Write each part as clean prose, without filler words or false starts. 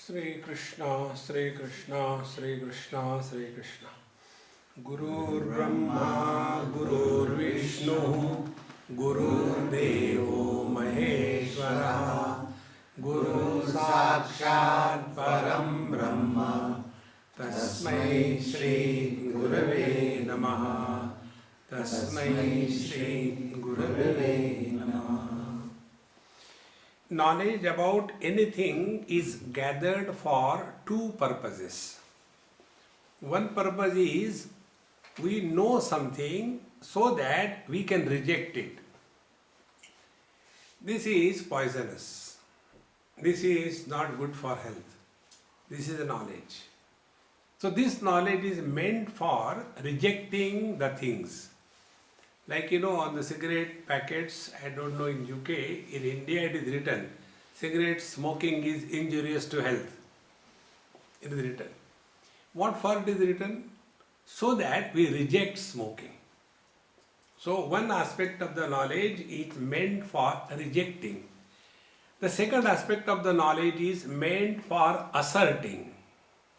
Sri Krishna, Sri Krishna, Sri Krishna, Sri Krishna. Gurur Brahma, Gurur Vishnu, Gurur Devo Maheshwara, Guru Sakshat Param Brahma, Tasmai Shri Gurave Namaha, Tasmai Shri Gurave Namaha. Knowledge about anything is gathered for two purposes. One purpose is we know something so that we can reject it. This is poisonous. This is not good for health. This is a knowledge. So this knowledge is meant for rejecting the things. Like on the cigarette packets, I don't know in UK, in India it is written, cigarette smoking is injurious to health. It is written. What for it is written? So that we reject smoking. So one aspect of the knowledge is meant for rejecting. The second aspect of the knowledge is meant for asserting.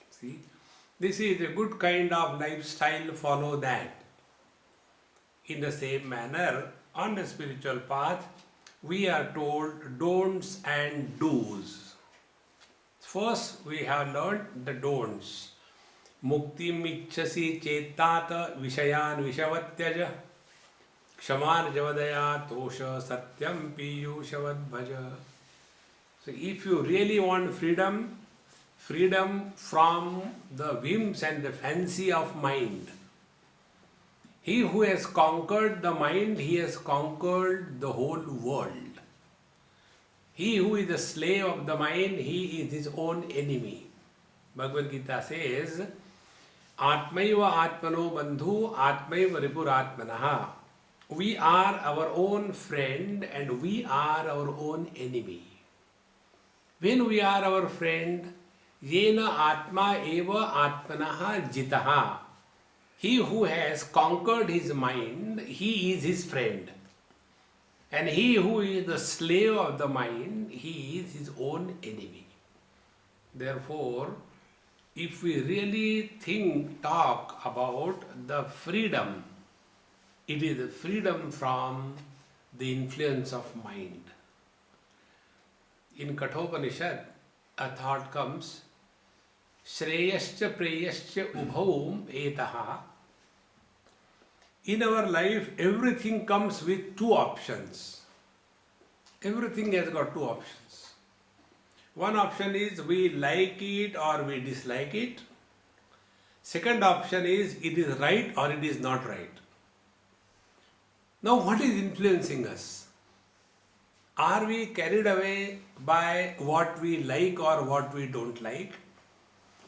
See, this is a good kind of lifestyle, follow that. In the same manner, on the spiritual path, we are told don'ts and do's. First, we have learned the don'ts. Muktim ichchasi chetata vishayan vishavatyaja kshaman javadaya tosha satyam piyushavad bhaja. So if you really want freedom from the whims and the fancy of mind, he who has conquered the mind, he has conquered the whole world. He who is a slave of the mind, he is his own enemy. Bhagavad Gita says, Atmaiva Atmano Bandhu Atmaiva Ripuratmanaha. We are our own friend and we are our own enemy. When we are our friend, Yena Atma Eva Atmanaha Jitaha. He who has conquered his mind, he is his friend. And he who is the slave of the mind, he is his own enemy. Therefore, if we really talk about the freedom, it is the freedom from the influence of mind. In Kathopanishad, a thought comes, Shreyascha Preyascha Ubhaum Etaha. In our life, everything comes with two options. Everything has got two options. One option is we like it or we dislike it. Second option is it is right or it is not right. Now, what is influencing us? Are we carried away by what we like or what we don't like?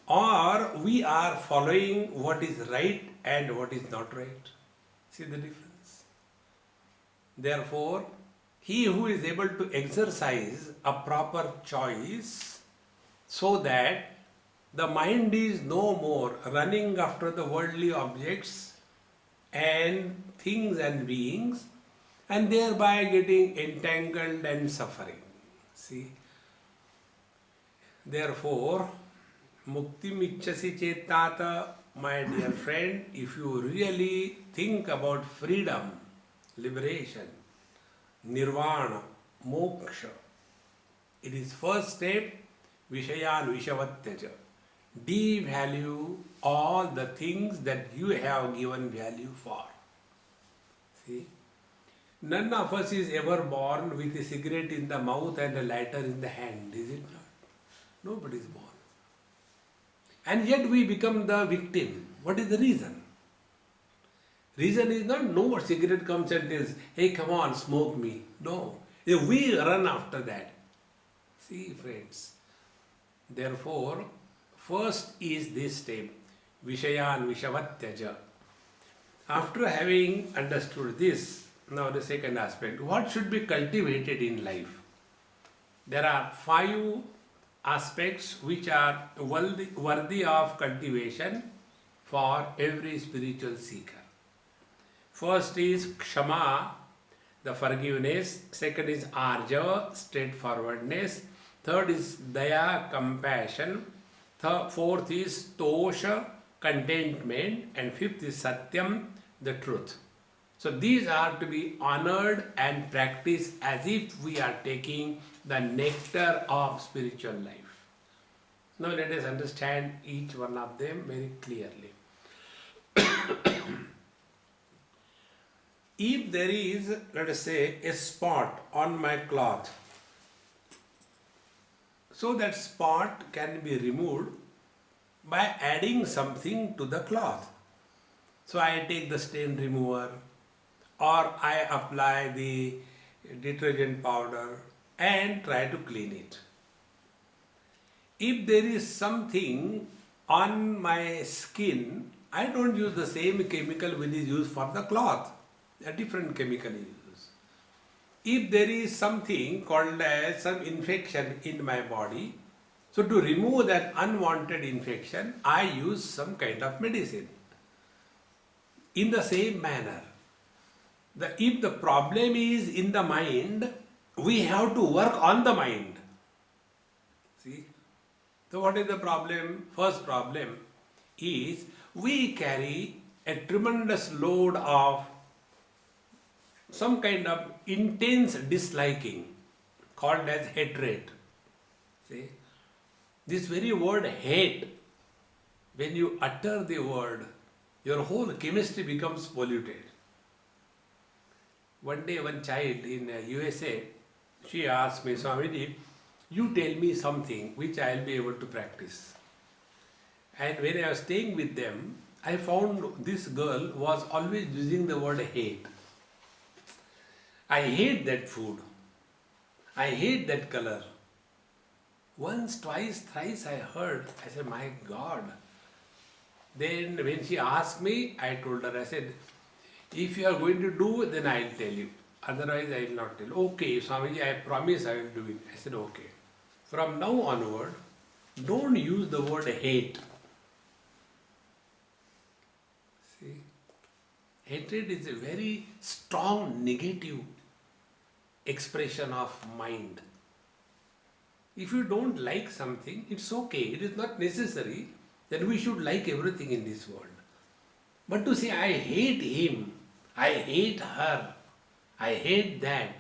Or we are following what is right and what is not right? See the difference? Therefore, he who is able to exercise a proper choice so that the mind is no more running after the worldly objects and things and beings and thereby getting entangled and suffering. See? Therefore, Muktim ichchasi chetata, my dear friend, if you really think about freedom, liberation, nirvana, moksha, it is first step, vishayan vishavatyaja. Devalue all the things that you have given value for. See? None of us is ever born with a cigarette in the mouth and a lighter in the hand, is it not? Nobody is born. And yet we become the victim. What is the reason? Reason is not no cigarette comes and tells, hey, come on, smoke me. No. We run after that. See, friends. Therefore, first is this step, Vishayan Vishavatyaja. After having understood this, now the second aspect, what should be cultivated in life? There are 5 aspects which are worthy of cultivation for every spiritual seeker. First is Kshama, the forgiveness. Second is Arjava, straightforwardness. Third is daya, compassion. Fourth is tosha, contentment. And fifth is satyam, the truth. So these are to be honored and practiced as if we are taking the nectar of spiritual life. Now let us understand each one of them very clearly. If there is, let us say, a spot on my cloth, so that spot can be removed by adding something to the cloth. So I take the stain remover, or I apply the detergent powder and try to clean it. If there is something on my skin, I don't use the same chemical which is used for the cloth. A different chemical is used. If there is something called as some infection in my body, so to remove that unwanted infection, I use some kind of medicine. In the same manner, if the problem is in the mind, we have to work on the mind. See? So what is the problem? First problem is we carry a tremendous load of some kind of intense disliking called as hatred. See? This very word hate, when you utter the word, your whole chemistry becomes polluted. One day one child in USA, she asked me, Swamiji, you tell me something which I will be able to practice. And when I was staying with them, I found this girl was always using the word hate. I hate that food. I hate that color. Once, twice, thrice I heard. I said, my God. Then when she asked me, I told her, I said, if you are going to do, then I will tell you. Otherwise, I will not tell. Okay, Swamiji, I promise I will do it. I said, okay. From now onward, don't use the word hate. See, hatred is a very strong negative expression of mind. If you don't like something, it's okay. It is not necessary that we should like everything in this world. But to say, I hate him, I hate her, I hate that,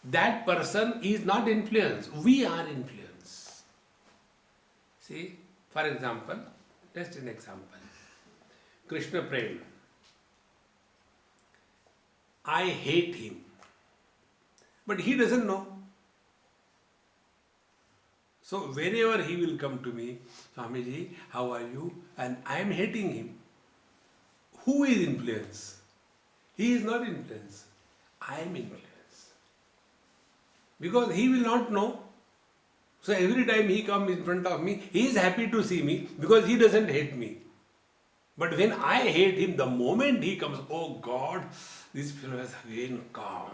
that person is not influence. We are influence. See, for example, just an example. Krishna Prem. I hate him. But he doesn't know. So whenever he will come to me, Swamiji, how are you? And I am hating him. Who is influence? He is not influence. I am influence. Because he will not know. So every time he comes in front of me, he is happy to see me because he doesn't hate me. But when I hate him, the moment he comes, oh God, this fellow has again come.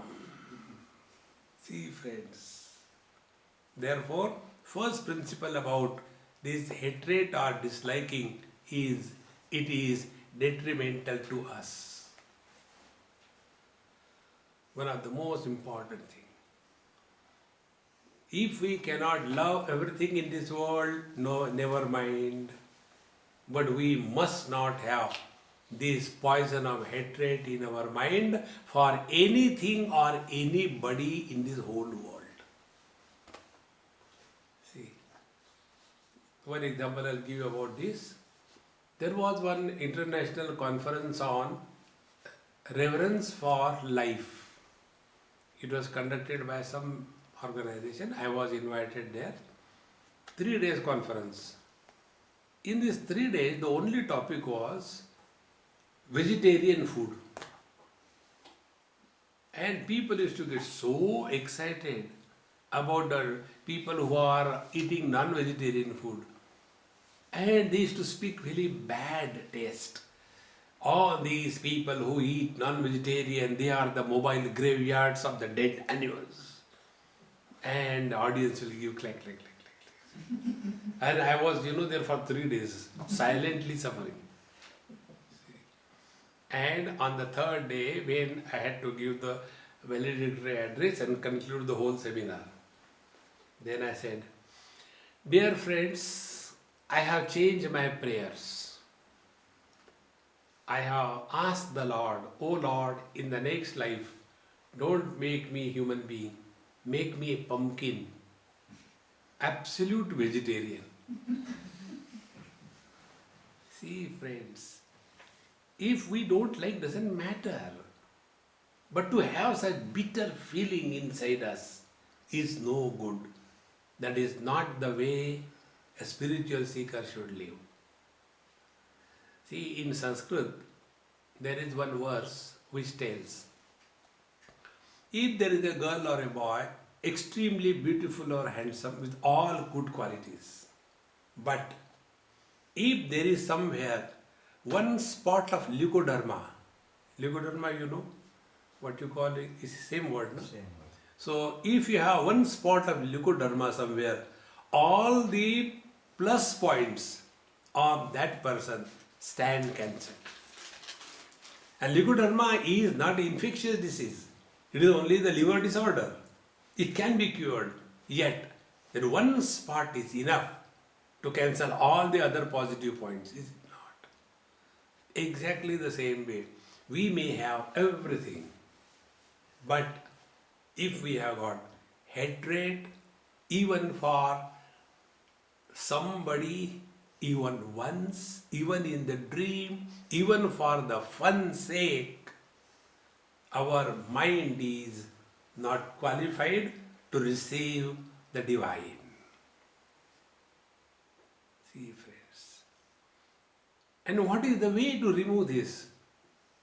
See, friends. Therefore, first principle about this hatred or disliking is, it is detrimental to us. One of the most important things. If we cannot love everything in this world, no, never mind. But we must not have this poison of hatred in our mind for anything or anybody in this whole world. See, one example I'll give you about this. There was one international conference on reverence for life. It was conducted by some organization. I was invited there. 3 days conference. In these 3 days, the only topic was vegetarian food. And people used to get so excited about the people who are eating non-vegetarian food. And they used to speak really bad taste. All these people who eat non-vegetarian, they are the mobile graveyards of the dead animals. And the audience will give clack, clack, clack, clack. And I was, there for 3 days, silently suffering. And on the 3rd day, when I had to give the valedictory address and conclude the whole seminar, then I said, Dear friends, I have changed my prayers. I have asked the Lord, oh Lord, in the next life, don't make me human being, make me a pumpkin, absolute vegetarian. See friends, if we don't like doesn't matter, but to have such bitter feeling inside us is no good. That is not the way a spiritual seeker should live. See, in Sanskrit, there is one verse which tells, if there is a girl or a boy, extremely beautiful or handsome with all good qualities, but if there is somewhere one spot of leukoderma, you know what you call it, is the same word, no? Same word. So if you have one spot of leukoderma somewhere, all the plus points of that person stand cancelled. And leukoderma is not an infectious disease. It is only the liver disorder. It can be cured. Yet, that one spot is enough to cancel all the other positive points. Is it not? Exactly the same way. We may have everything. But if we have got hatred even for somebody, even once, even in the dream, even for the fun's sake, our mind is not qualified to receive the divine. See friends. And what is the way to remove this?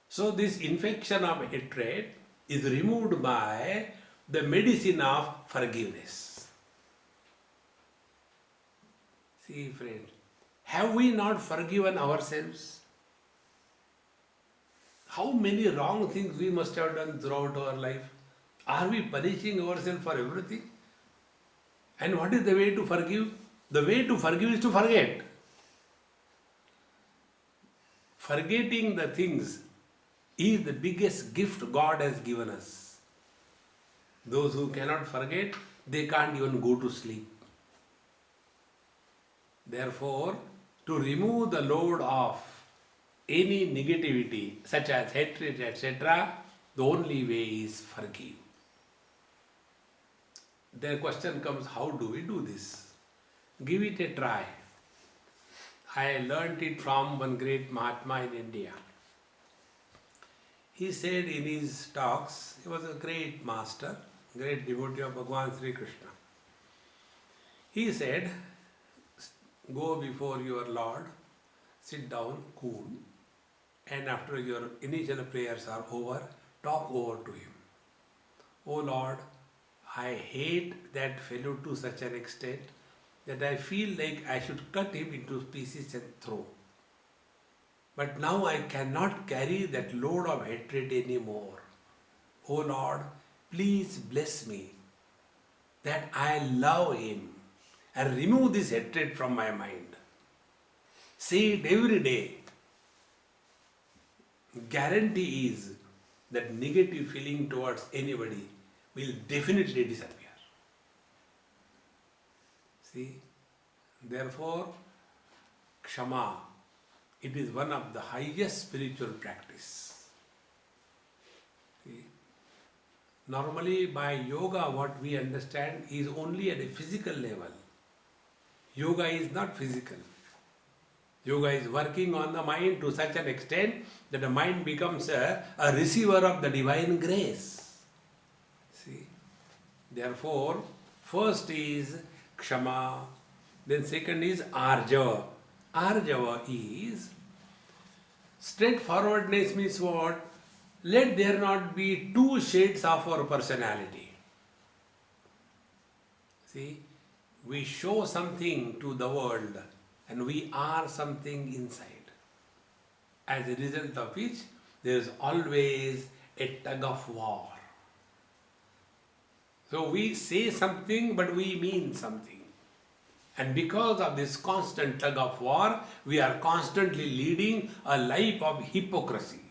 So this infection of hatred is removed by the medicine of forgiveness. See friend, have we not forgiven ourselves? How many wrong things we must have done throughout our life? Are we punishing ourselves for everything? And what is the way to forgive? The way to forgive is to forget. Forgetting the things is the biggest gift God has given us. Those who cannot forget, they can't even go to sleep. Therefore, to remove the load of any negativity, such as hatred, etc., the only way is forgive. The question comes, how do we do this? Give it a try. I learnt it from one great Mahatma in India. He said in his talks, he was a great master, great devotee of Bhagavan Sri Krishna. He said, go before your Lord, sit down, cool, and after your initial prayers are over, talk over to him. Oh Lord, I hate that fellow to such an extent that I feel like I should cut him into pieces and throw. But now I cannot carry that load of hatred anymore. Oh Lord, please bless me that I love him and remove this hatred from my mind. Say it every day. Guarantee is that negative feeling towards anybody will definitely disappear. See, therefore, Kshama, it is one of the highest spiritual practice. See, normally by yoga what we understand is only at a physical level. Yoga is not physical. Yoga is working on the mind to such an extent that the mind becomes a receiver of the divine grace. See, therefore, first is Kshama, then second is Arjava. Arjava is straightforwardness means what? Let there not be two shades of our personality. See, we show something to the world and we are something inside. As a result of which, there is always a tug of war. So we say something but we mean something. And because of this constant tug of war, we are constantly leading a life of hypocrisy.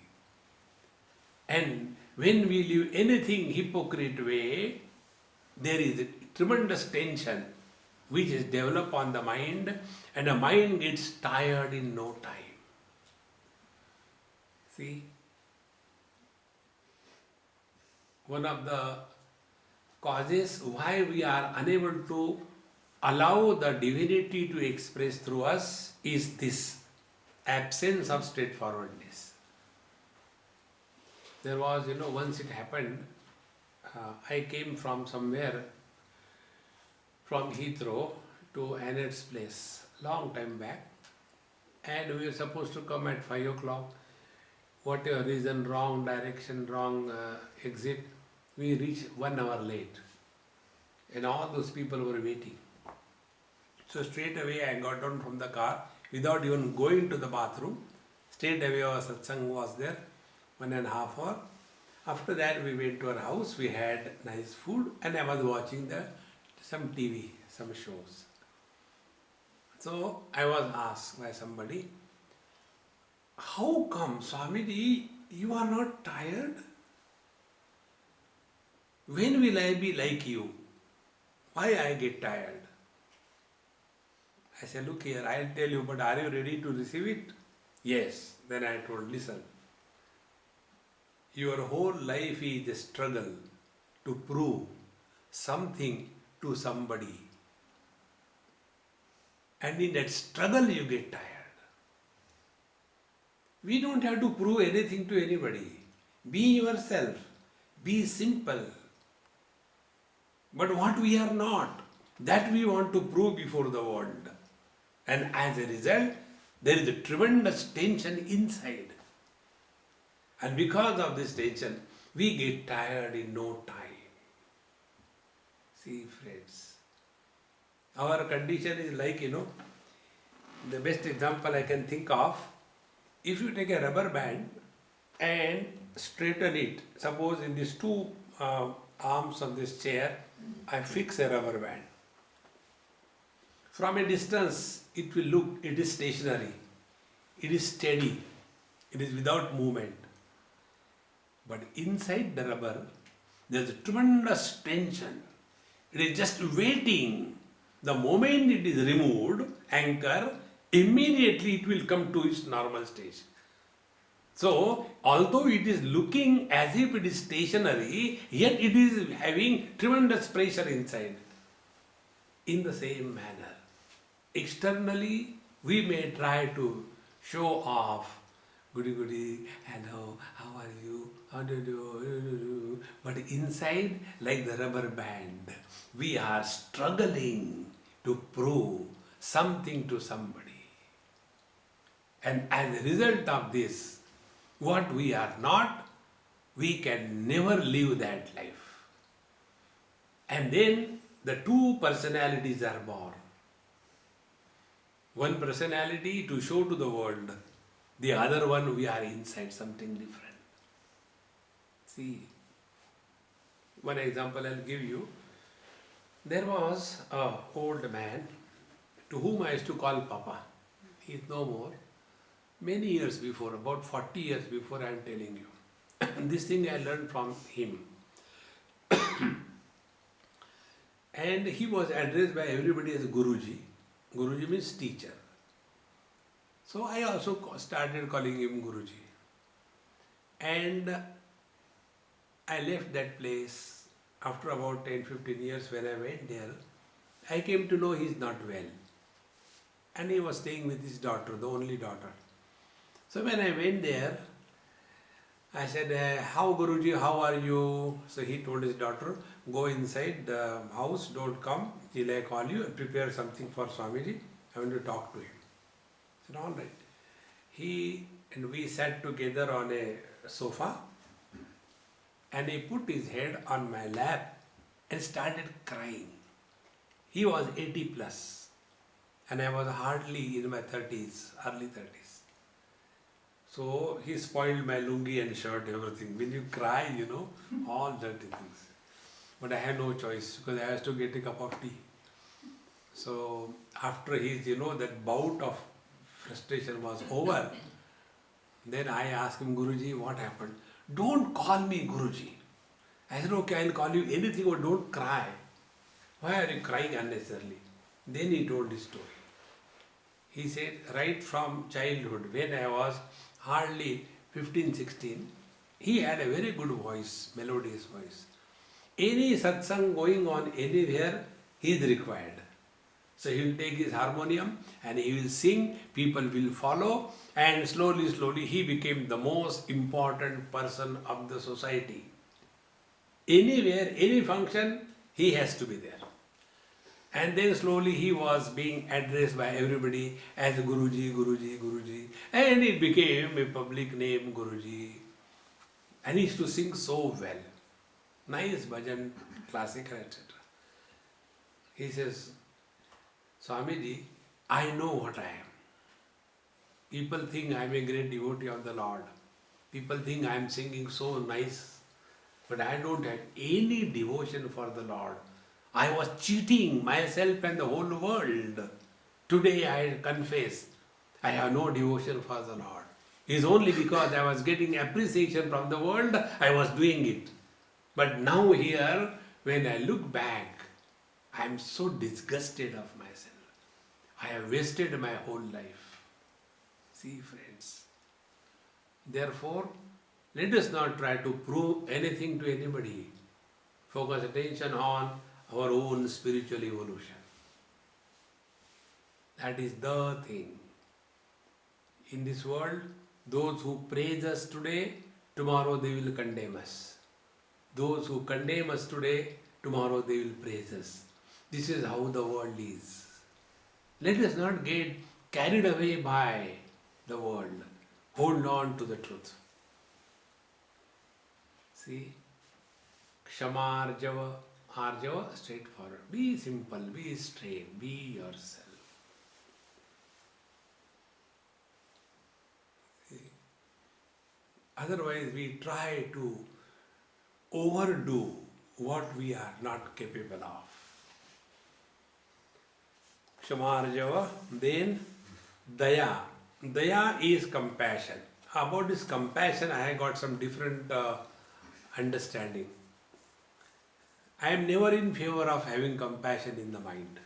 And when we live anything hypocrite way, there is a tremendous tension which is developed on the mind, and the mind gets tired in no time. See, one of the causes why we are unable to allow the divinity to express through us is this absence of straightforwardness. There was, once it happened, I came from somewhere, from Heathrow to Annette's place, long time back, and we were supposed to come at 5 o'clock. Whatever reason, wrong direction, wrong exit, we reached 1 hour late. And all those people were waiting. So straight away I got down from the car without even going to the bathroom. Straight away our satsang was there, 1.5 hours. After that we went to our house, we had nice food, and I was watching some TV, some shows. So I was asked by somebody, how come, Swamiji, you are not tired? When will I be like you? Why I get tired? I said, look here, I'll tell you, but are you ready to receive it? Yes. Then I told, listen, your whole life is a struggle to prove something to somebody. And in that struggle you get tired. We don't have to prove anything to anybody. Be yourself. Be simple. But what we are not, that we want to prove before the world. And as a result, there is a tremendous tension inside. And because of this tension, we get tired in no time. See, friends, our condition is like, the best example I can think of, if you take a rubber band and straighten it, suppose in these two arms of this chair, I fix a rubber band. From a distance, it will look, it is stationary, it is steady, it is without movement. But inside the rubber, there is a tremendous tension. It is just waiting. The moment it is removed, anchor, immediately it will come to its normal stage. So, although it is looking as if it is stationary, yet it is having tremendous pressure inside. In the same manner, externally we may try to show off, goody goody, hello, how are you, how do you do, but inside, like the rubber band, we are struggling to prove something to somebody. And as a result of this, what we are not, we can never live that life. And then the two personalities are born. One personality to show to the world, the other one we are inside something different. See, one example I'll give you. There was an old man to whom I used to call Papa. He is no more. Many years before, about 40 years before, I am telling you. This thing I learned from him. And he was addressed by everybody as Guruji. Guruji means teacher. So I also started calling him Guruji. And I left that place after about 10-15 years. When I went there, I came to know he is not well. And he was staying with his daughter, the only daughter. So when I went there, I said, how Guruji, how are you? So he told his daughter, go inside the house, don't come till I call you and prepare something for Swamiji. I want to talk to him. I said, all right. He and we sat together on a sofa, and he put his head on my lap and started crying. He was 80 plus and I was hardly in my 30s, early 30s. So he spoiled my lungi and shirt, everything. When you cry, all dirty things. But I had no choice because I had to get a cup of tea. So after his, that bout of frustration was over, then I asked him, Guruji, what happened? Don't call me Guruji. I said, okay, I'll call you anything, but don't cry. Why are you crying unnecessarily? Then he told his story. He said, right from childhood, when I was hardly 15, 16, he had a very good voice, melodious voice. Any satsang going on anywhere, he is required. So he will take his harmonium and he will sing, people will follow, and slowly, slowly he became the most important person of the society. Anywhere, any function, he has to be there. And then slowly he was being addressed by everybody as Guruji, Guruji, Guruji. And it became a public name, Guruji. And he used to sing so well. Nice bhajan, classical, etc. He says, Swamiji, I know what I am. People think I am a great devotee of the Lord. People think I am singing so nice. But I don't have any devotion for the Lord. I was cheating myself and the whole world. Today I confess, I have no devotion for the Lord. It's only because I was getting appreciation from the world, I was doing it. But now here, when I look back, I am so disgusted of myself. I have wasted my whole life. See, friends. Therefore, let us not try to prove anything to anybody. Focus attention on our own spiritual evolution. That is the thing. In this world, those who praise us today, tomorrow they will condemn us. Those who condemn us today, tomorrow they will praise us. This is how the world is. Let us not get carried away by the world. Hold on to the truth. See, Kshama Arjava, straightforward. Be simple, be straight, be yourself. See? Otherwise, we try to overdo what we are not capable of. Kshamarjava, then Daya. Daya is compassion. About this compassion, I got some different understanding. I am never in favor of having compassion in the mind.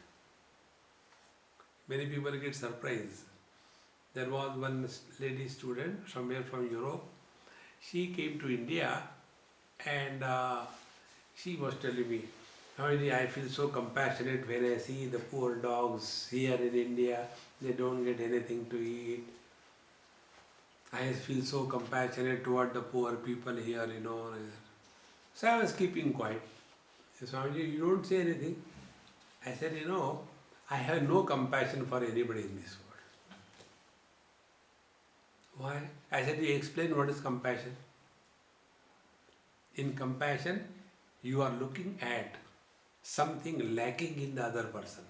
Many people get surprised. There was one lady student somewhere from Europe. She came to India and she was telling me, I feel so compassionate when I see the poor dogs here in India. They don't get anything to eat. I feel so compassionate toward the poor people here, So I was keeping quiet. Swamiji, you don't say anything. I said, I have no compassion for anybody in this world. Why? I said, you explain what is compassion. In compassion, you are looking at something lacking in the other person.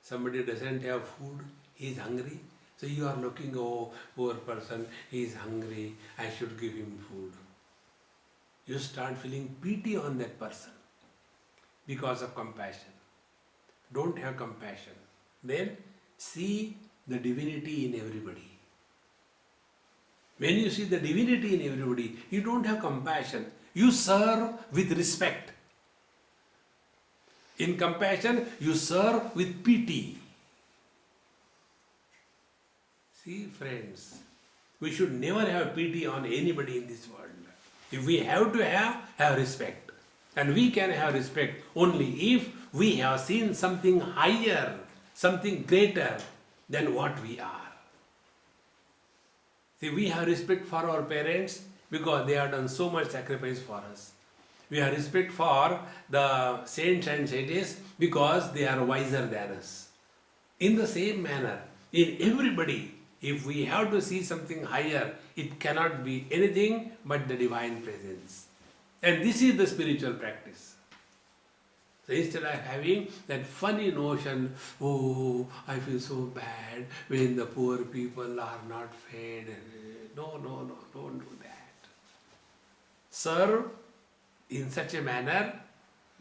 Somebody doesn't have food, he is hungry. So you are looking, oh, poor person, he is hungry, I should give him food. You start feeling pity on that person because of compassion. Don't have compassion. Then see the divinity in everybody. When you see the divinity in everybody, you don't have compassion. You serve with respect. In compassion, you serve with pity. See, friends, we should never have pity on anybody in this world. If we have to have respect. And we can have respect only if we have seen something higher, something greater than what we are. See, we have respect for our parents because they have done so much sacrifice for us. We have respect for the saints and sages because they are wiser than us. In the same manner, in everybody, if we have to see something higher, it cannot be anything but the divine presence. And this is the spiritual practice. So instead of having that funny notion, oh, I feel so bad when the poor people are not fed. No, don't do that. Serve in such a manner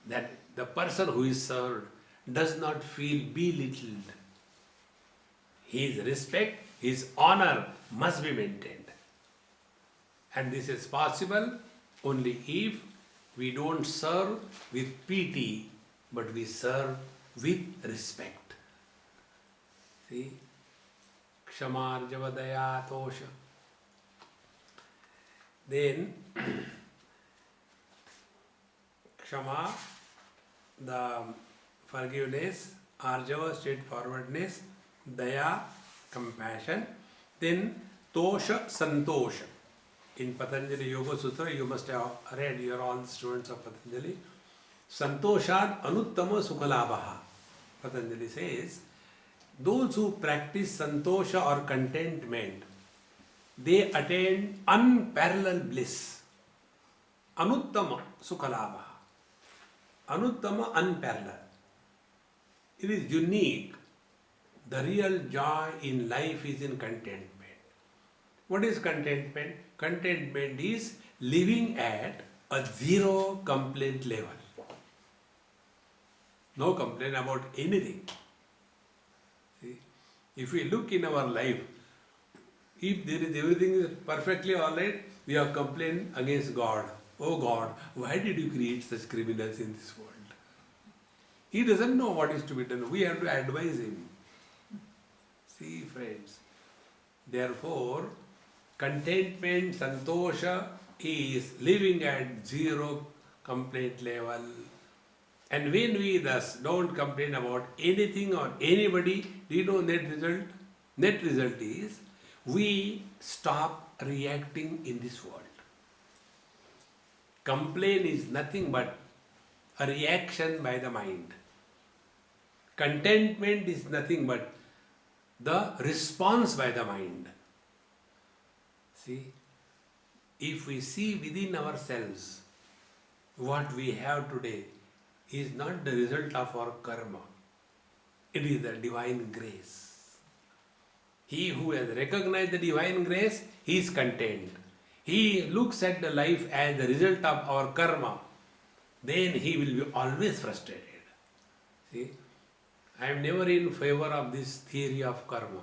that the person who is served does not feel belittled. His respect, his honor must be maintained. And this is possible only if we don't serve with pity, but we serve with respect. See? Kshamarjavadaya tosha. Then Kshama, the forgiveness, Arjava, straightforwardness, Daya, compassion, then Tosha, Santosha. In Patanjali Yoga Sutra, you must have read, you are all students of Patanjali. Santoshan Anuttama Sukhalabhaha. Patanjali says, those who practice Santosha or contentment, they attain unparalleled bliss. Anuttama Sukhalabhaha. Anuttama, unparalleled. It is unique. The real joy in life is in contentment. What is contentment? Contentment is living at a zero complaint level. No complaint about anything. See? If we look in our life, if there is everything is perfectly alright, we have complained against God. Oh God, why did you create such criminals in this world? He doesn't know what is to be done. We have to advise him. See, friends. Therefore, contentment, santosha is living at zero complaint level. And when we thus don't complain about anything or anybody, do you know net result? Net result is we stop reacting in this world. Complaint is nothing but a reaction by the mind. Contentment is nothing but the response by the mind. See, if we see within ourselves what we have today is not the result of our karma. It is the divine grace. He who has recognized the divine grace, he is content. He looks at the life as the result of our karma, then he will be always frustrated. See, I am never in favor of this theory of karma.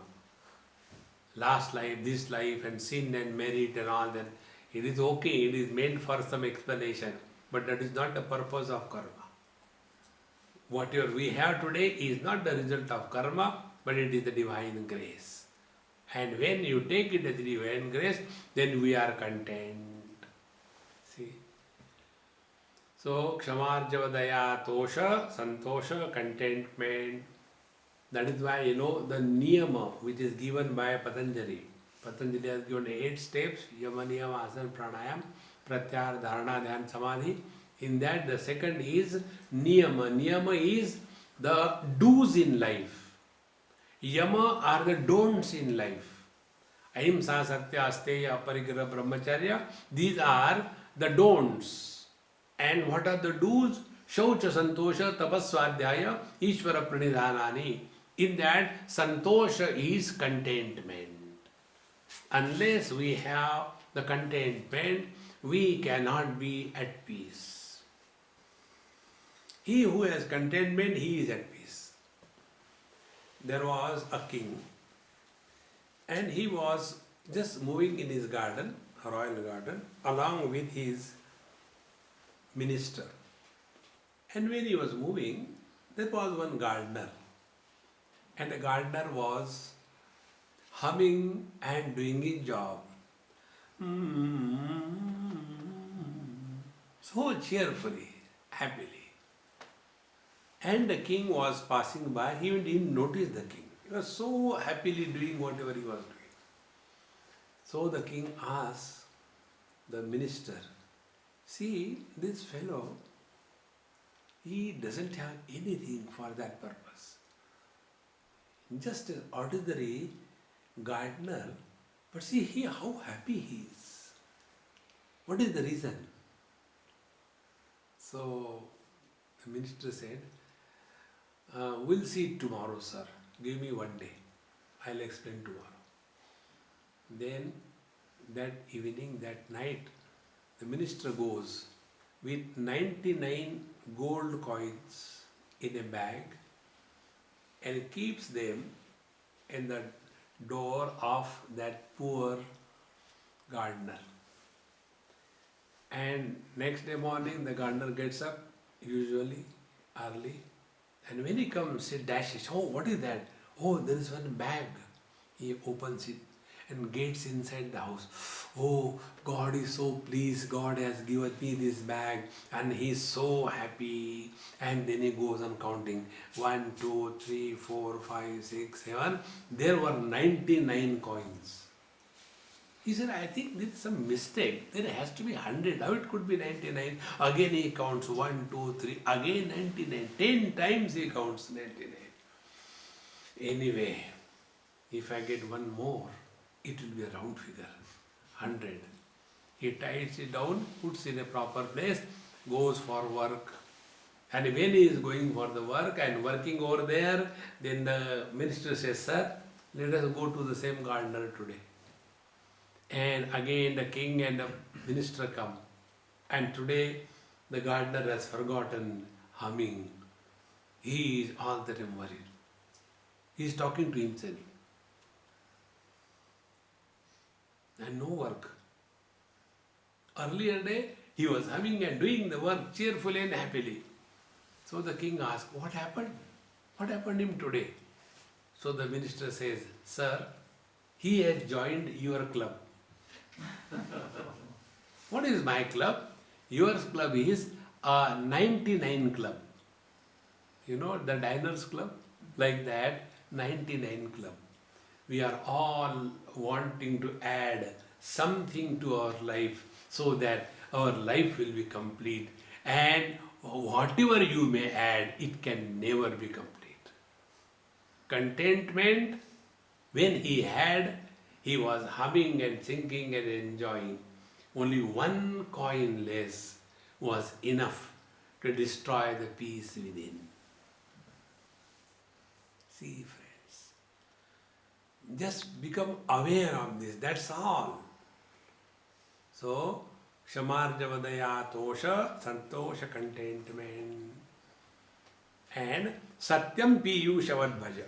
Last life, this life, and sin and merit and all that. It is okay, it is meant for some explanation, but that is not the purpose of karma. Whatever we have today is not the result of karma, but it is the divine grace. And when you take it as divine grace, then we are content. See? So, Kshamarjavadaya tosha, santosha, contentment. That is why, the niyama which is given by Patanjali. Patanjali has given 8 steps, yama, niyama, asana, pranayam, pratyahara, dharana, dhyan, samadhi. In that, the second is niyama. Niyama is the do's in life. Yama are the don'ts in life. Ahimsa, satya, asteya, aparigraha, brahmacharya. These are the don'ts. And what are the do's? Shaucha, santosha, tapaswadhyaya, ishvara pranidhanani. In that, santosha is contentment. Unless we have the contentment, we cannot be at peace. He who has contentment, he is at peace. There was a king, and he was just moving in his garden, a royal garden, along with his minister. And when he was moving, there was one gardener. And the gardener was humming and doing his job. So cheerfully, happily. And the king was passing by, he didn't notice the king. He was so happily doing whatever he was doing. So the king asked the minister, see, this fellow, he doesn't have anything for that purpose. Just an ordinary gardener, but see how happy he is. What is the reason? So the minister said, we'll see tomorrow, sir. Give me one day. I'll explain tomorrow. Then that evening, that night, the minister goes with 99 gold coins in a bag and keeps them in the door of that poor gardener. And next day morning, the gardener gets up, usually early, And when he comes, he dashes. Oh, what is that? Oh, there is one bag. He opens it and gets inside the house. Oh, God is so pleased. God has given me this bag and he is so happy. And then he goes on counting. 1, 2, 3, 4, 5, 6, 7. There were 99 coins. He said, I think there is some mistake. There has to be 100. How it could be 99? Again he counts 1, 2, 3. Again 99. 10 times he counts 99. Anyway, if I get one more, it will be a round figure. 100. He ties it down, puts in a proper place, goes for work. And when he is going for the work and working over there, then the minister says, Sir, let us go to the same gardener today. And again the king and the minister come. And today the gardener has forgotten humming. He is all the time worried. He is talking to himself. And no work. Earlier day, he was humming and doing the work cheerfully and happily. So the king asked, what happened? What happened to him today? So the minister says, Sir, he has joined your club. What is my club? Your club is a 99 club. You know the diners club? Like that, 99 club. We are all wanting to add something to our life so that our life will be complete. And whatever you may add, it can never be complete. Contentment, when he had, he was humming and singing and enjoying. Only one coin less was enough to destroy the peace within. See, friends, just become aware of this, that's all. So, Kshamarjavadaya tosha, santosha contentment. And Satyam Piyushavad Bhaja.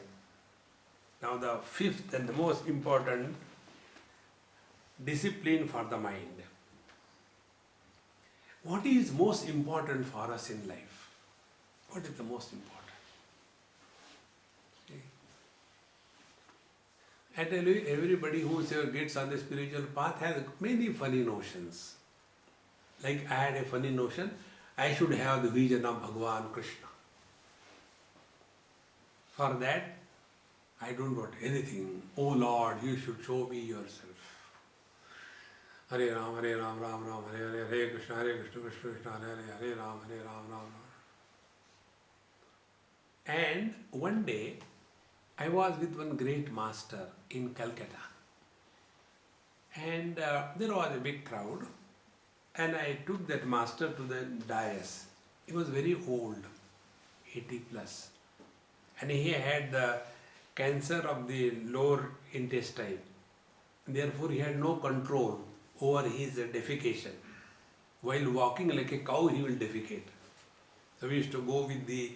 Now the fifth and the most important discipline for the mind. What is most important for us in life? What is the most important? See? I tell you, everybody who gets on the spiritual path has many funny notions. Like I had a funny notion, I should have the vision of Bhagavan Krishna. For that, I don't want anything. Oh Lord, you should show me yourself. Hare Ram, Ram Ram, Hare Hare, Hare Krishna, Krishna Krishna, Hare Hare, Hare Ram, Ram Ram. And one day, I was with one great master in Calcutta. And there was a big crowd. And I took that master to the dais. He was very old, 80 plus. And he had the cancer of the lower intestine. Therefore, he had no control over his defecation. While walking like a cow, he will defecate. So we used to go with the,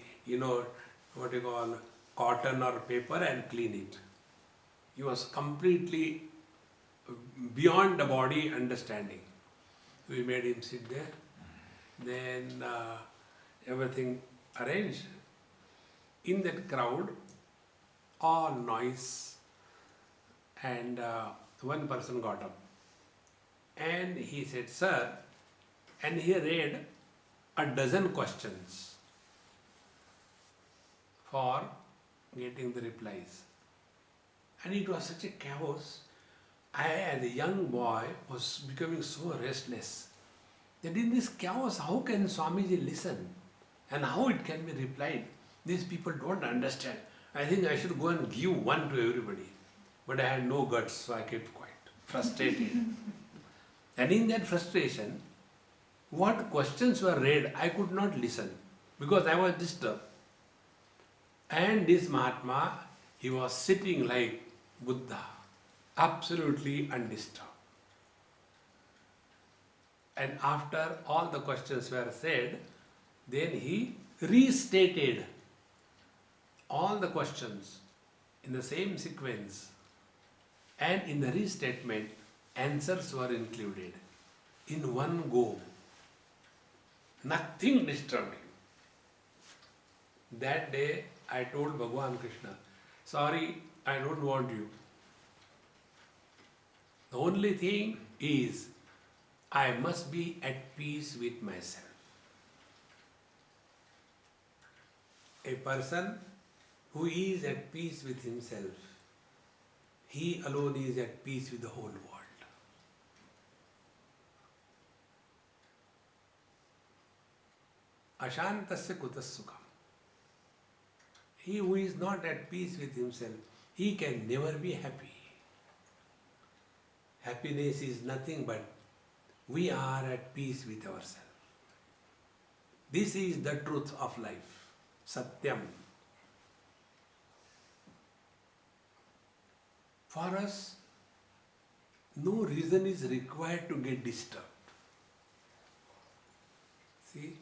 what you call, cotton or paper and clean it. He was completely beyond the body understanding. We made him sit there. Then everything arranged. In that crowd, all noise, and one person got up. And he said, Sir, and he read a dozen questions for getting the replies. And it was such a chaos. I, as a young boy, was becoming so restless that in this chaos, how can Swamiji listen? And how it can be replied? These people don't understand. I think I should go and give one to everybody. But I had no guts, so I kept quiet, frustrated. And in that frustration, what questions were read, I could not listen because I was disturbed. And this Mahatma, he was sitting like Buddha, absolutely undisturbed. And after all the questions were said, then he restated all the questions in the same sequence, and in the restatement, answers were included in one go. Nothing disturbed him. That day I told Bhagavan Krishna, sorry, I don't want you. The only thing is, I must be at peace with myself. A person who is at peace with himself, he alone is at peace with the whole world. Ashantasya kutas sukham. He who is not at peace with himself, he can never be happy. Happiness is nothing but we are at peace with ourselves. This is the truth of life. Satyam. For us, no reason is required to get disturbed. See,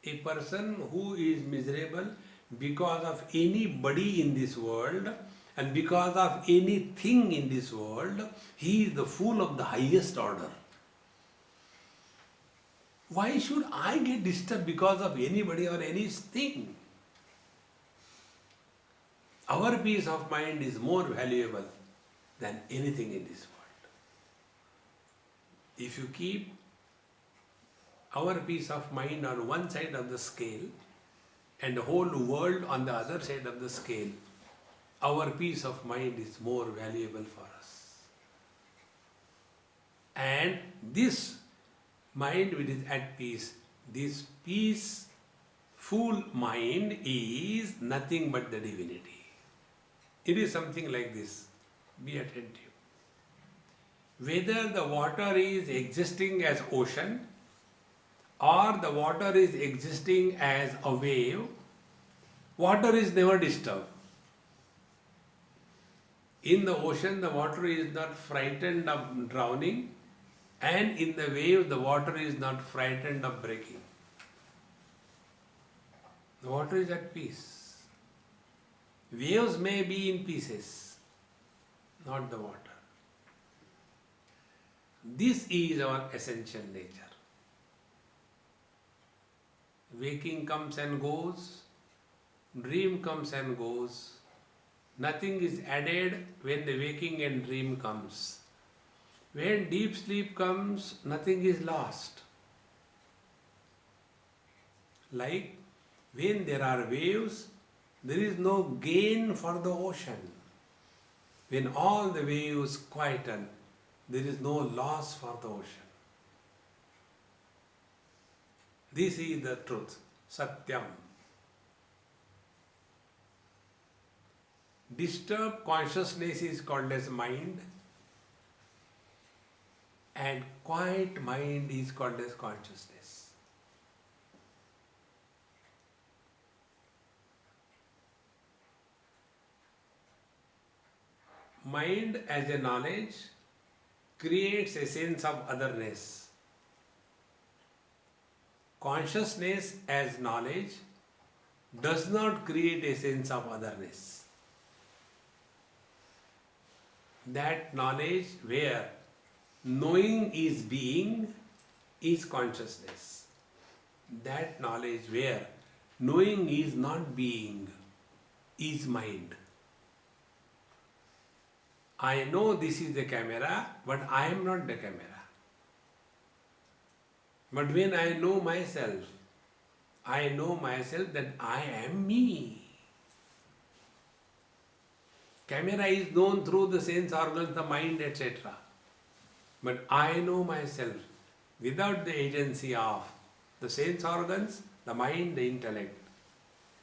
a person who is miserable because of anybody in this world and because of anything in this world, he is the fool of the highest order. Why should I get disturbed because of anybody or anything? Our peace of mind is more valuable than anything in this world. If you keep our peace of mind on one side of the scale and the whole world on the other side of the scale, our peace of mind is more valuable for us. And this mind which is at peace, this peaceful mind is nothing but the divinity. It is something like this. Be attentive. Whether the water is existing as ocean or the water is existing as a wave, water is never disturbed. In the ocean, the water is not frightened of drowning, and in the wave, the water is not frightened of breaking. The water is at peace. Waves may be in pieces, not the water. This is our essential nature. Waking comes and goes, dream comes and goes. Nothing is added when the waking and dream comes. When deep sleep comes, nothing is lost. Like when there are waves, there is no gain for the ocean. When all the waves quieten, there is no loss for the ocean. This is the truth, Satyam. Disturbed consciousness is called as mind, and quiet mind is called as consciousness. Mind as a knowledge creates a sense of otherness. Consciousness as knowledge does not create a sense of otherness. That knowledge where knowing is being is consciousness. That knowledge where knowing is not being is mind. I know this is the camera, but I am not the camera. But when I know myself that I am me. Camera is known through the sense organs, the mind, etc. But I know myself without the agency of the sense organs, the mind, the intellect.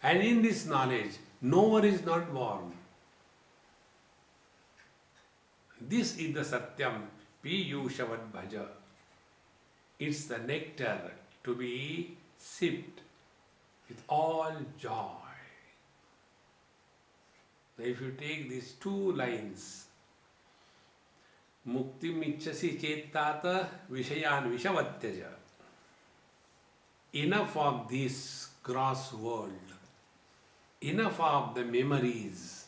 And in this knowledge, knower is not born. This is the Satyam, Piyushavad Bhaja. It's the nectar to be sipped with all joy. So if you take these two lines, Muktim ichchasi chettata vishayan vishavatyaja. Enough of this gross world, enough of the memories,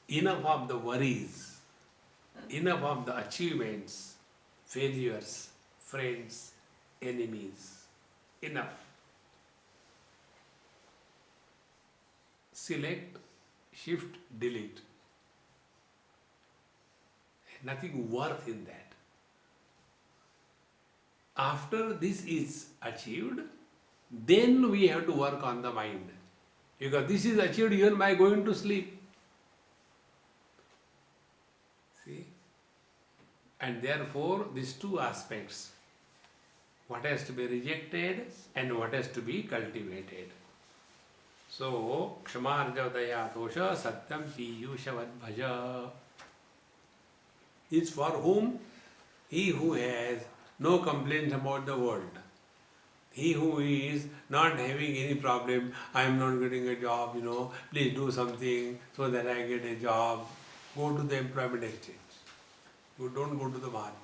enough of the worries, enough of the achievements, failures, friends, enemies, enough. select, shift, delete. Nothing worth in that. After this is achieved, then we have to work on the mind. Because this is achieved even by going to sleep. See? And therefore, these two aspects, what has to be rejected and what has to be cultivated. So, Kshamarjavadaya dosha satyam piyushavad bhaja is for whom? He who has no complaints about the world. He who is not having any problem, I am not getting a job, please do something so that I get a job. Go to the employment exchange. You don't go to the Mahatmas.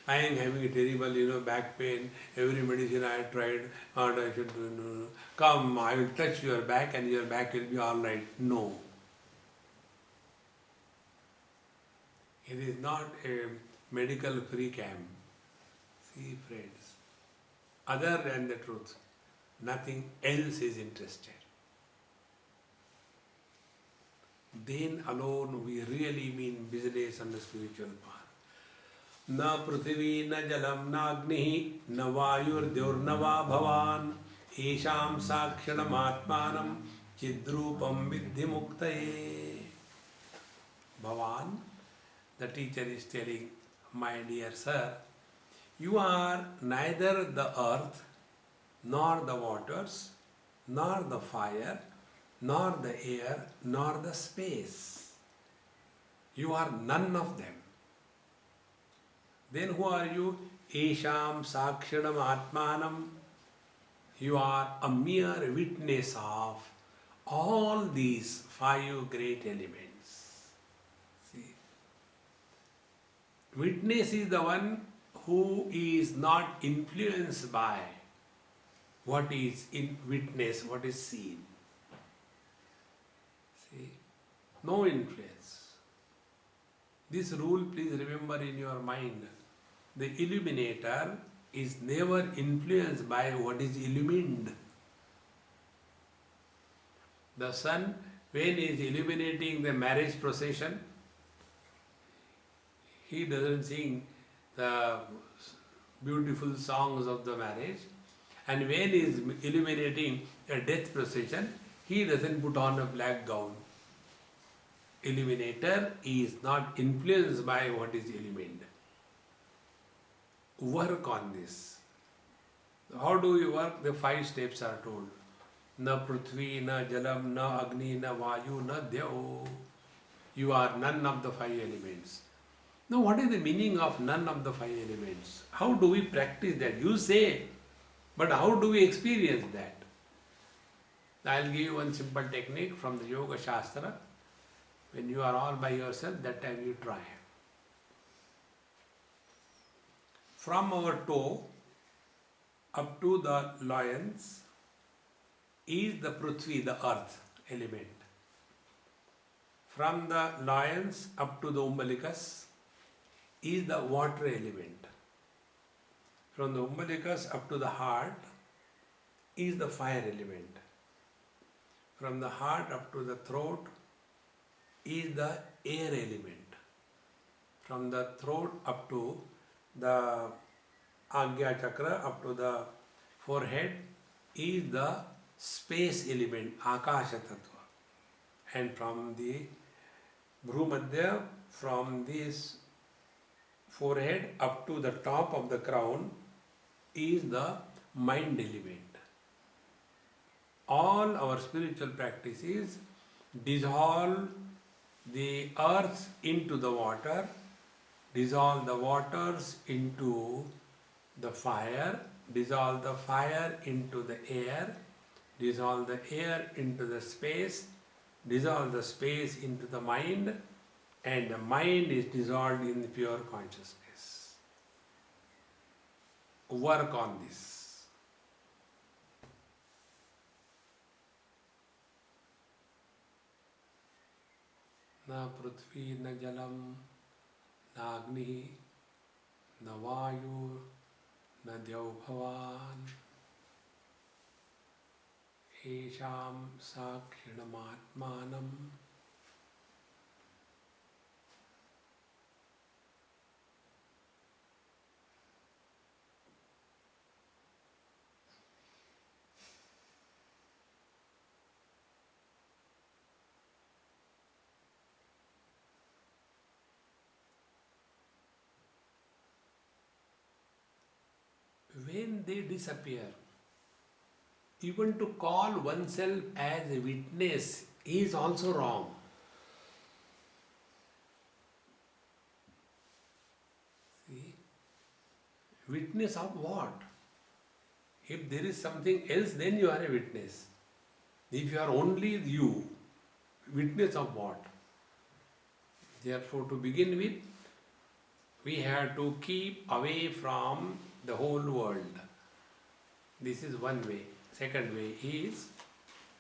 I am having a terrible, back pain. Every medicine I have tried, what I should do. No. Come, I will touch your back and your back will be all right. No. It is not a medical free camp. See, friends. Other than the truth, nothing else is interested. Then alone we really mean business on the spiritual path. Na prithvi, na jalam, na agni, na vayur, deurna va bhavan, esham sakshanam atmanam, chidrupam vidhi muktaye. Bhavan, the teacher is telling, my dear sir, you are neither the earth, nor the waters, nor the fire, nor the air, nor the space. You are none of them. Then who are you? Esham sakshanam atmanam. You are a mere witness of all these 5 great elements. See, witness is the one who is not influenced by what is in witness, what is seen. See, no influence. This rule please remember in your mind. The illuminator is never influenced by what is illumined. The sun, when he is illuminating the marriage procession, he doesn't sing the beautiful songs of the marriage, and when he is illuminating a death procession, he doesn't put on a black gown. Illuminator is not influenced by what is illumined. Work on this. How do you work? The 5 steps are told. Na prithvi, na jalam, na agni, na vayu, na dyav. You are none of the 5 elements. Now, what is the meaning of none of the 5 elements? How do we practice that? You say, but how do we experience that? I will give you one simple technique from the Yoga Shastra. When you are all by yourself, that time you try. From our toe up to the loins is the Prithvi, the earth element. From the loins up to the umbilicus is the water element. From the umbilicus up to the heart is the fire element. From the heart up to the throat is the air element. From the throat up to the Agya Chakra, up to the forehead is the space element, Akasha Tattva. And from the Bhrumadhya, from this forehead up to the top of the crown is the mind element. All our spiritual practices dissolve the earth into the water, dissolve the waters into the fire, dissolve the fire into the air, dissolve the air into the space, dissolve the space into the mind, and the mind is dissolved in the pure consciousness. Work on this. Na prithvi, na jalam, na agni, na vayu, na dev bhavan. Esham Sakshidamatmanam. When they disappear, even to call oneself as a witness is also wrong. See? Witness of what? If there is something else, then you are a witness. If you are only you, witness of what? Therefore, to begin with, we have to keep away from the whole world. This is one way. Second way is,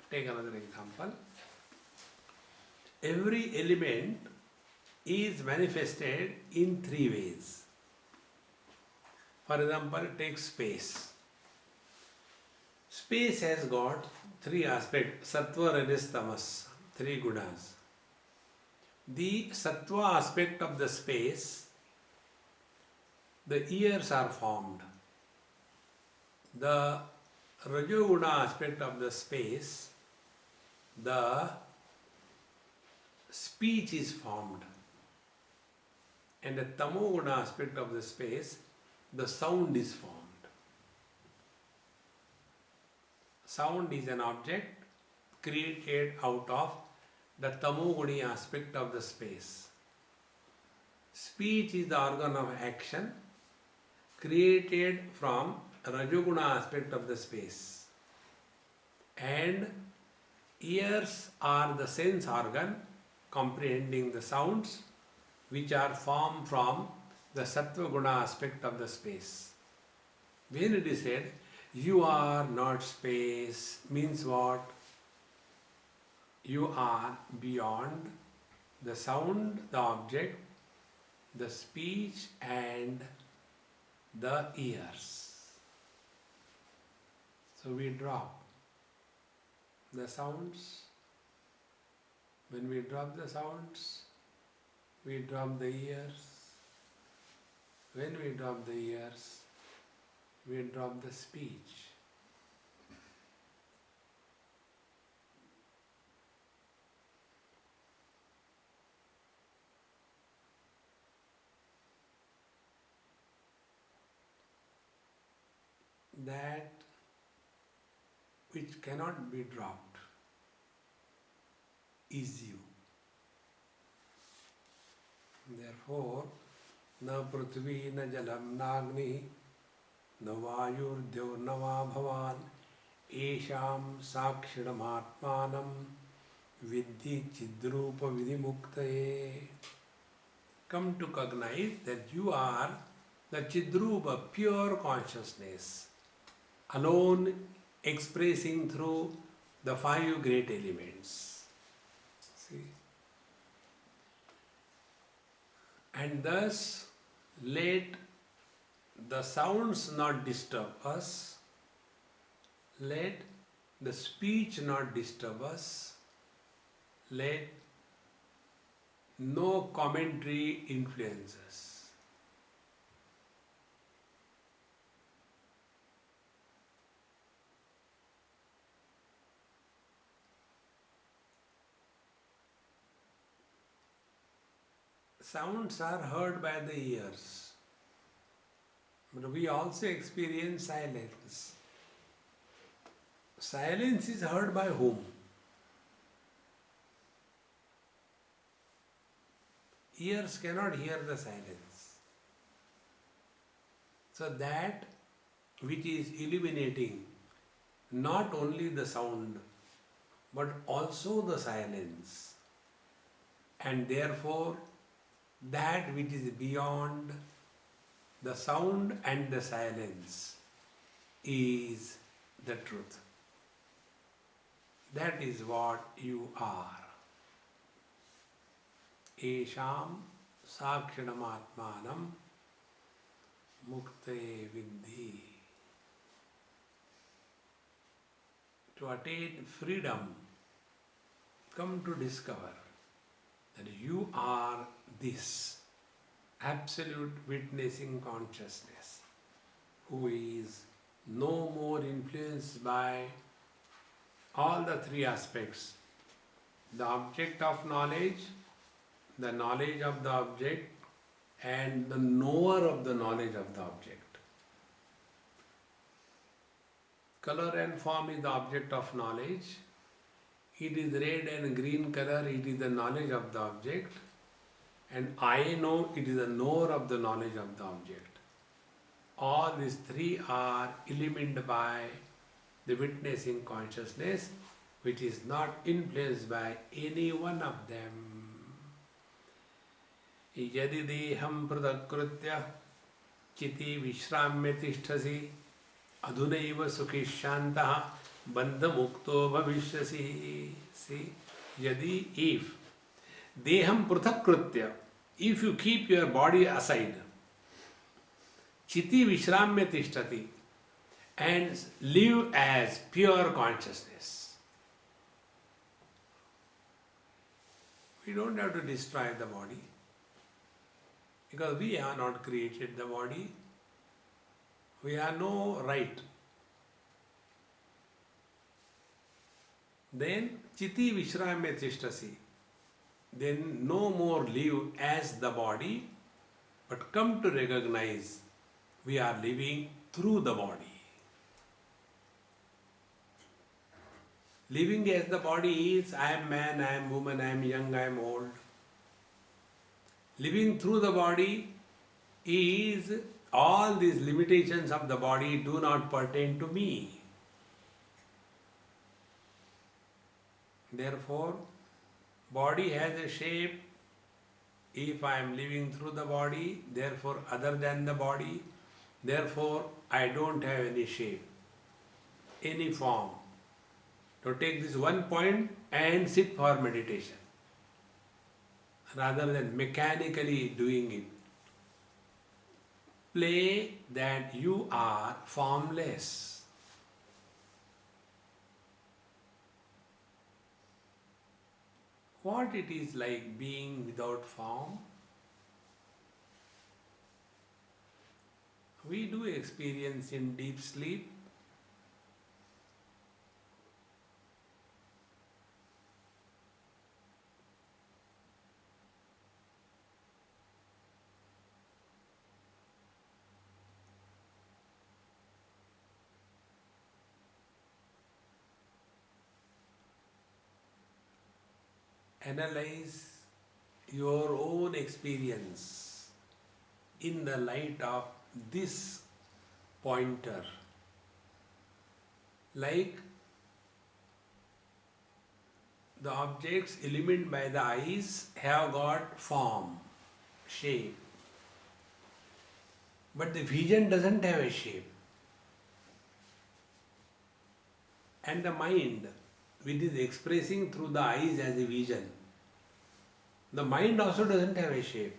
take another example. Every element is manifested in three ways. For example, take space. Space has got three aspects, sattva, rajas, tamas, three gunas. The sattva aspect of the space, the ears are formed. The rajoguna aspect of the space, the speech is formed. And the tamoguna aspect of the space, the sound is formed. Sound is an object created out of the tamoguni aspect of the space. Speech is the organ of action created from rajoguna aspect of the space. And ears are the sense organ comprehending the sounds which are formed from the sattva guna aspect of the space. When it is said, you are not space, means what? You are beyond the sound, the object, the speech and the ears. So we drop the sounds. When we drop the sounds, we drop the ears. When we drop the ears, we drop the speech. That which cannot be dropped is you. Therefore, na prithvi, na jalam, na agni, na vayur, dev, na va bhavan, esham sakshidam atmanam vidhi chidrupa vidimuktaye. Come to cognize that you are the chidrupa, pure consciousness, alone expressing through the five great elements. See? And thus, let the sounds not disturb us, let the speech not disturb us, let no commentary influence us. Sounds are heard by the ears, but we also experience silence. Silence is heard by whom? Ears cannot hear the silence. So that which is illuminating not only the sound but also the silence, and therefore that which is beyond the sound and the silence is the truth. That is what you are. Esham sakshidam atmanam mukte vidhi. to attain freedom, come to discover that you are this absolute witnessing consciousness who is no more influenced by all the three aspects: the object of knowledge, the knowledge of the object, and the knower of the knowledge of the object. Color and form is the object of knowledge. It is red and green color, it is the knowledge of the object. And I know, it is the knower of the knowledge of the object. All these three are illumined by the witnessing consciousness, which is not influenced by any one of them. Yadi deham pradakritya chiti vishramya tishtasi adhunaiva sukhishantaha bandhamukto bhavishyasi. See, yadi, if deham pradakritya, if you keep your body aside, chiti vishramya tishtati, and live as pure consciousness. We don't have to destroy the body, because we have not created the body. We have no right. Then chiti vishramya tishtasi, then no more live as the body, but come to recognize we are living through the body. Living as the body is, I am man, I am woman, I am young, I am old. Living through the body is, all these limitations of the body do not pertain to me. Therefore, body has a shape. If I am living through the body, therefore other than the body, therefore I don't have any shape, any form. To take this one point and sit for meditation, rather than mechanically doing it. Play that you are formless. What it is like being without form? We do experience in deep sleep. Analyze your own experience in the light of this pointer. Like the objects illumined by the eyes have got form, shape. But the vision doesn't have a shape. And the mind, which is expressing through the eyes as a vision, the mind also doesn't have a shape.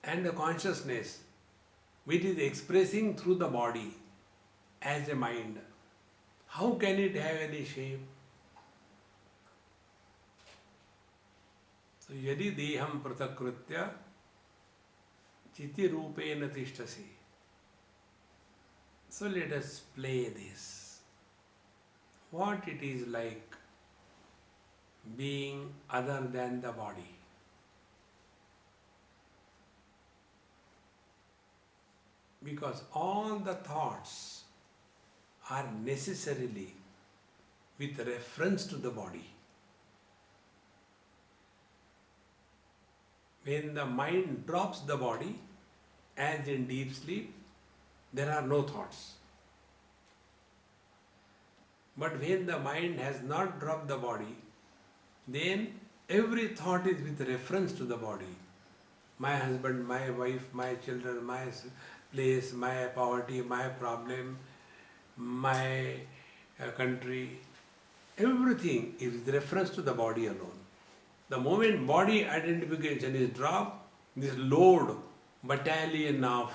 And the consciousness, which is expressing through the body as a mind, how can it have any shape? So, yadi deham pratakritya chiti rupena tishtasi. So let us play this. What it is like being other than the body. Because all the thoughts are necessarily with reference to the body. When the mind drops the body, as in deep sleep, there are no thoughts. But when the mind has not dropped the body, then every thought is with reference to the body. My husband, my wife, my children, my place, my poverty, my problem, my country, everything is with reference to the body alone. The moment body identification is dropped, this load, battalion of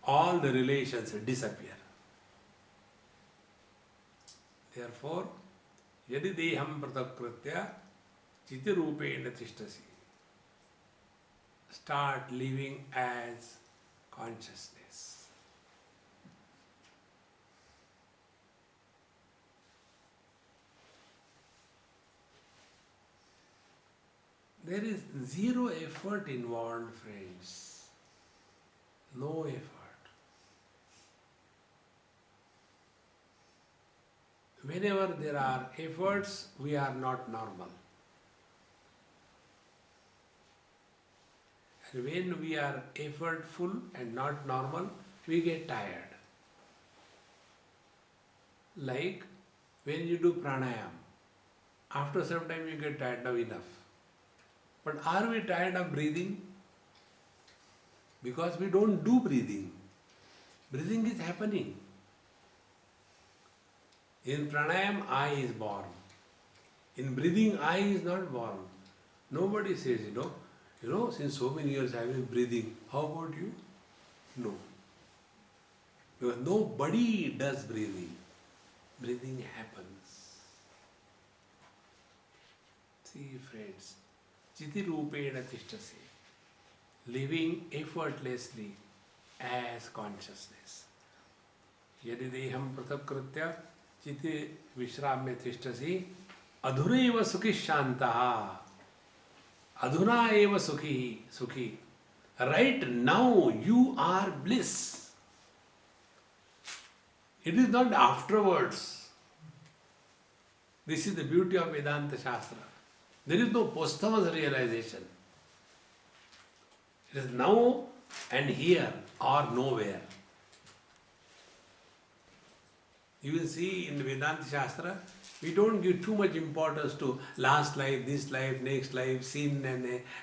all the relations disappear. Therefore, yadi deham pratakritya chiti rupena tishtasi. Start living as consciousness. There is zero effort involved, friends. No effort. Whenever there are efforts, we are not normal. And when we are effortful and not normal, we get tired. Like when you do pranayam, after some time you get tired, now enough. But are we tired of breathing? Because we don't do breathing. Breathing is happening. In pranayam, I is born. In breathing, I is not born. Nobody says, since so many years I have been breathing. How about you? No. Because nobody does breathing. Breathing happens. See, friends, chiti rupena tishtasi. Living effortlessly as consciousness. Yadi deham pratakritya chiti vishramya tishtasi adhuna eva sukhi shantaha. Adhuna eva sukhi. Right now you are bliss. It is not afterwards. This is the beauty of Vedanta Shastra. There is no posthumous realization. It is now and here or nowhere. You will see in the Vedanta Shastra, we don't give too much importance to last life, this life, next life, sin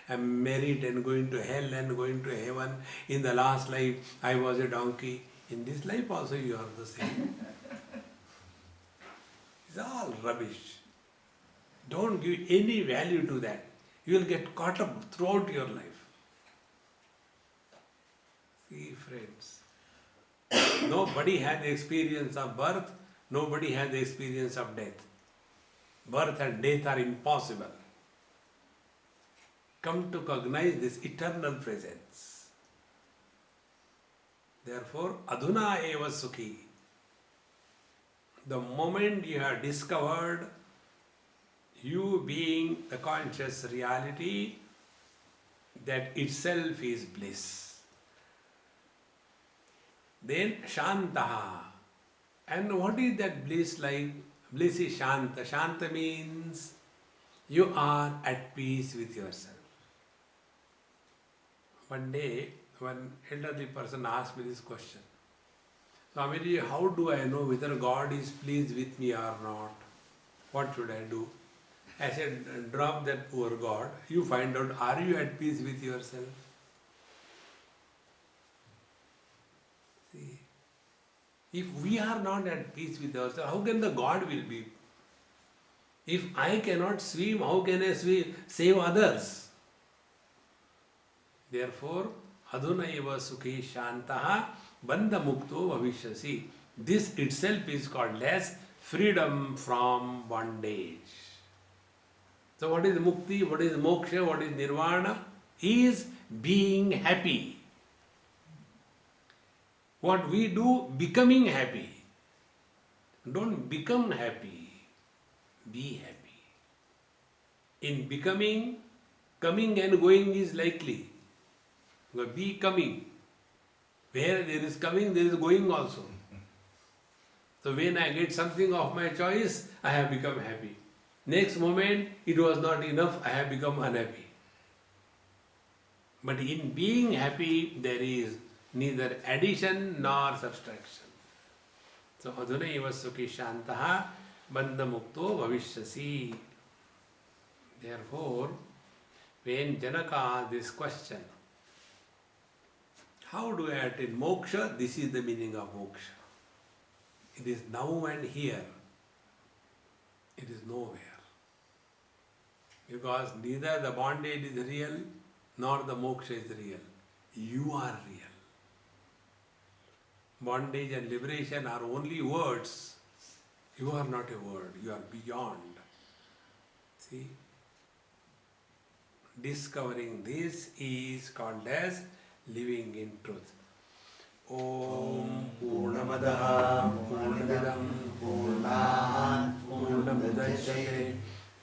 and merit and going to hell and going to heaven. In the last life, I was a donkey. In this life also you are the same. It's all rubbish. Don't give any value to that. You will get caught up throughout your life. See, friends, nobody had the experience of birth, nobody had the experience of death. Birth and death are impossible. Come to cognize this eternal presence. Therefore, adhuna eva sukhi. The moment you have discovered you being the conscious reality, that itself is bliss. Then shantaha. And what is that bliss like? Bliss is shanta. Shanta means you are at peace with yourself. One day, one elderly person asked me this question. Swamiji, how do I know whether God is pleased with me or not? What should I do? I said, drop that poor God. You find out, are you at peace with yourself? See, if we are not at peace with ourselves, how can the God will be? If I cannot swim, how can I save others? Therefore, adhuna eva sukhi shantaha bandha mukto bhavishyasi. This itself is called as freedom from bondage. So what is mukti, what is moksha, what is nirvana? Is being happy. What we do, becoming happy. Don't become happy, be happy. In becoming, coming and going is likely. Be coming. Where there is coming, there is going also. So when I get something of my choice, I have become happy. Next moment, it was not enough, I have become unhappy. But in being happy, there is neither addition nor subtraction. So, adhuna eva sukhi shantaha bandha mukto bhavishyasi. Therefore, when Janaka asked this question, how do I attain moksha? This is the meaning of moksha. It is now and here. It is nowhere. Because neither the bondage is real, nor the moksha is real. You are real. Bondage and liberation are only words. You are not a word, you are beyond. See? Discovering this is called as living in truth. Om Purnamadaha Purnamidam Purnat Purnamudachyate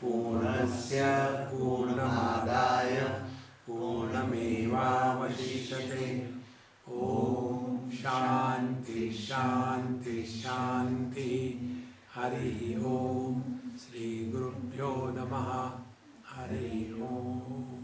Purnasya Purnamadaya Purnamevavashishyate. Om Shanti Shanti Shanti. Hari Om. Shri Gurubhyo Namaha. Hari Om.